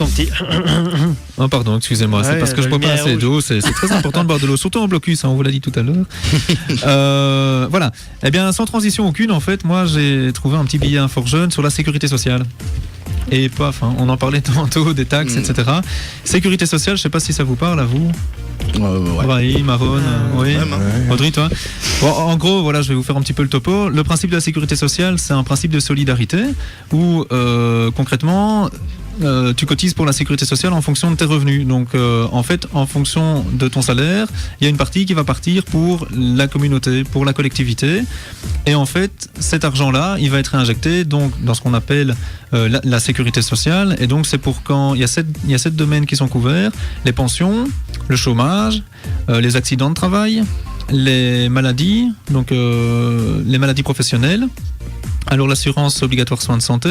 ton petit. Oh, pardon, excusez-moi, c'est parce que je bois pas assez d'eau. C'est très important de boire de l'eau, surtout en blocus, on vous l'a dit tout à l'heure. Voilà. Eh bien, sans transition aucune, en fait, moi, j'ai trouvé un petit billet Info Jeune sur la sécurité sociale. Et paf, on en parlait tantôt, des taxes, etc. Sécurité sociale, je ne sais pas si ça vous parle à vous. Ouais. Brahim, Aaron, oui. Audrey, toi. Bon, en gros, voilà, je vais vous faire un petit peu le topo. Le principe de la sécurité sociale, c'est un principe de solidarité où, concrètement, tu cotises pour la sécurité sociale en fonction de tes revenus. Donc, en fait, en fonction de ton salaire, il y a une partie qui va partir pour la communauté, pour la collectivité. Et en fait, cet argent-là, il va être réinjecté donc, dans ce qu'on appelle la sécurité sociale. Et donc, c'est pour quand il y a sept domaines qui sont couverts, les pensions, le chômage, les accidents de travail, les maladies, donc les maladies professionnelles, alors l'assurance obligatoire soins de santé.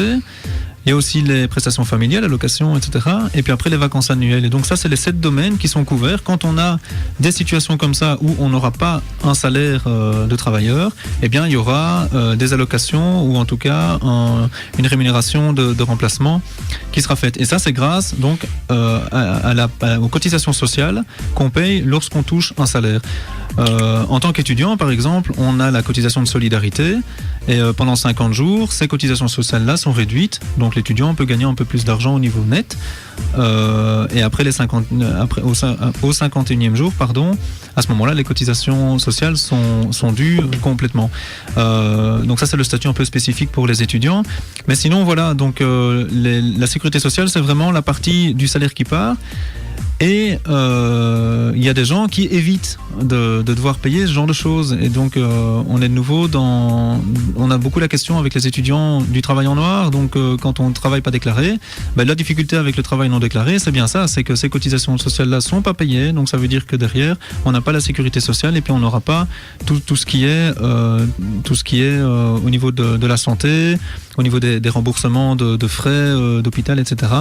Il y a aussi les prestations familiales, allocations, etc. Et puis après, les vacances annuelles. Et donc ça, c'est les 7 domaines qui sont couverts. Quand on a des situations comme ça où on n'aura pas un salaire de travailleur, eh bien, il y aura des allocations ou en tout cas une rémunération de remplacement qui sera faite. Et ça, c'est grâce donc aux cotisations sociales qu'on paye lorsqu'on touche un salaire. En tant qu'étudiant, par exemple, on a la cotisation de solidarité et pendant 50 jours, ces cotisations sociales-là sont réduites. Donc l'étudiant peut gagner un peu plus d'argent au niveau net. Et après au 51e jour, à ce moment-là, les cotisations sociales sont dues complètement. Donc ça, c'est le statut un peu spécifique pour les étudiants. Mais sinon, voilà, donc la sécurité sociale, c'est vraiment la partie du salaire qui part. Et il y a des gens qui évitent de devoir payer ce genre de choses. Et donc, on est de nouveau on a beaucoup la question avec les étudiants du travail en noir. Donc, quand on ne travaille pas déclaré, la difficulté avec le travail non déclaré, c'est bien ça, c'est que ces cotisations sociales-là ne sont pas payées. Donc, ça veut dire que derrière, on n'a pas la sécurité sociale et puis on n'aura pas tout ce qui est au niveau de la santé, au niveau des remboursements de frais d'hôpital, etc.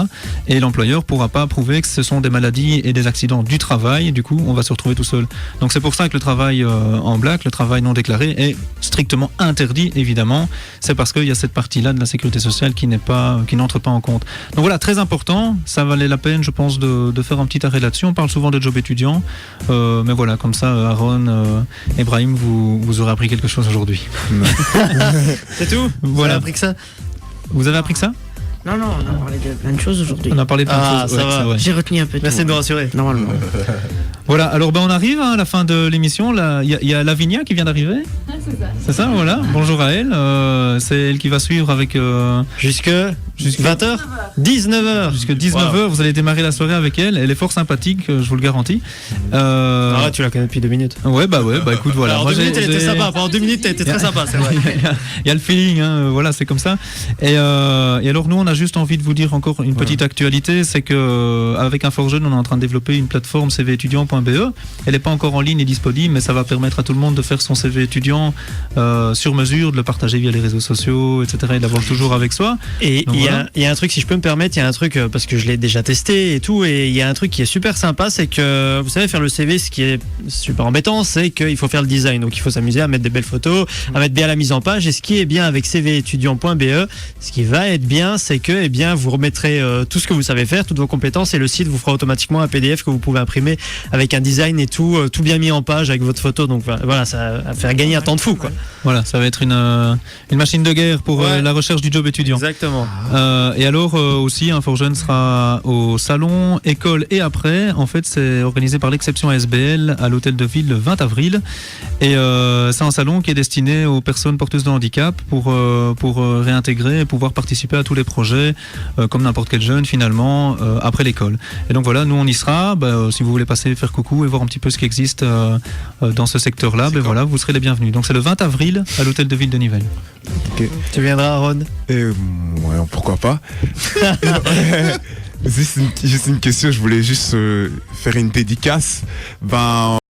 Et l'employeur ne pourra pas prouver que ce sont des maladies et des accidents du travail. Du coup, on va se retrouver tout seul. Donc, c'est pour ça que le travail en black, le travail non déclaré, est strictement interdit, évidemment. C'est parce qu'il y a cette partie-là de la sécurité sociale qui n'entre pas en compte. Donc voilà, très important. Ça valait la peine, je pense, de faire un petit arrêt là-dessus. On parle souvent de job étudiant. Mais voilà, comme ça, Aaron et Brahim, vous aurez appris quelque chose aujourd'hui. C'est tout. Voilà. Vous avez appris que ça. Vous avez appris que ça? Non, on a parlé de plein de choses aujourd'hui. On a parlé de plein de choses. Ça va. C'est vrai. J'ai retenu un peu de Merci de nous rassurer. Normalement. Voilà, alors on arrive à la fin de l'émission. Il y a Lavinia qui vient d'arriver. C'est ça. C'est ça, voilà. Bonjour à elle. C'est elle qui va suivre avec... Jusque 20h 19h. Jusque 19h, vous allez démarrer la soirée avec elle. Elle est fort sympathique, je vous le garantis. Tu la connais depuis 2 minutes. Ouais, écoute, voilà. Alors, 2 minutes, elle était sympa. Pendant 2 minutes, elle était très sympa, c'est vrai. Il y a le feeling, voilà, c'est comme ça. Et alors, nous, on a juste envie de vous dire encore une petite actualité. C'est qu'avec Info Jeune, on est en train de développer une plateforme cvéétudiant.be. Elle n'est pas encore en ligne et disponible, mais ça va permettre à tout le monde de faire son CV étudiant sur mesure, de le partager via les réseaux sociaux, etc. et d'avoir toujours avec soi. Et il y a un truc, si je peux me permettre, il y a un truc, parce que je l'ai déjà testé et tout, et il y a un truc qui est super sympa, c'est que, vous savez, faire le CV, ce qui est super embêtant, c'est qu'il faut faire le design. Donc il faut s'amuser à mettre des belles photos, à mettre bien la mise en page. Et ce qui est bien avec cvéétudiant.be, ce qui va être bien, c'est que vous remettrez tout ce que vous savez faire, toutes vos compétences, et le site vous fera automatiquement un PDF que vous pouvez imprimer avec un design et tout bien mis en page avec votre photo. Donc voilà, ça va faire gagner un temps de fou, quoi. Voilà, ça va être une machine de guerre pour la recherche du job étudiant. Exactement. Et alors aussi, Info Jeune sera au salon École et après. En fait, c'est organisé par l'exception ASBL à l'hôtel de ville le 20 avril. Et c'est un salon qui est destiné aux personnes porteuses de handicap pour réintégrer et pouvoir participer à tous les projets comme n'importe quel jeune finalement après l'école. Et donc voilà, nous on y sera. Si vous voulez passer faire coucou et voir un petit peu ce qui existe dans ce secteur-là, voilà, vous serez les bienvenus. Donc c'est le 20 avril à l'hôtel de ville de Nivelles. Okay. Tu viendras, Aaron? Ouais, pourquoi pas. Juste une question, je voulais juste faire une dédicace.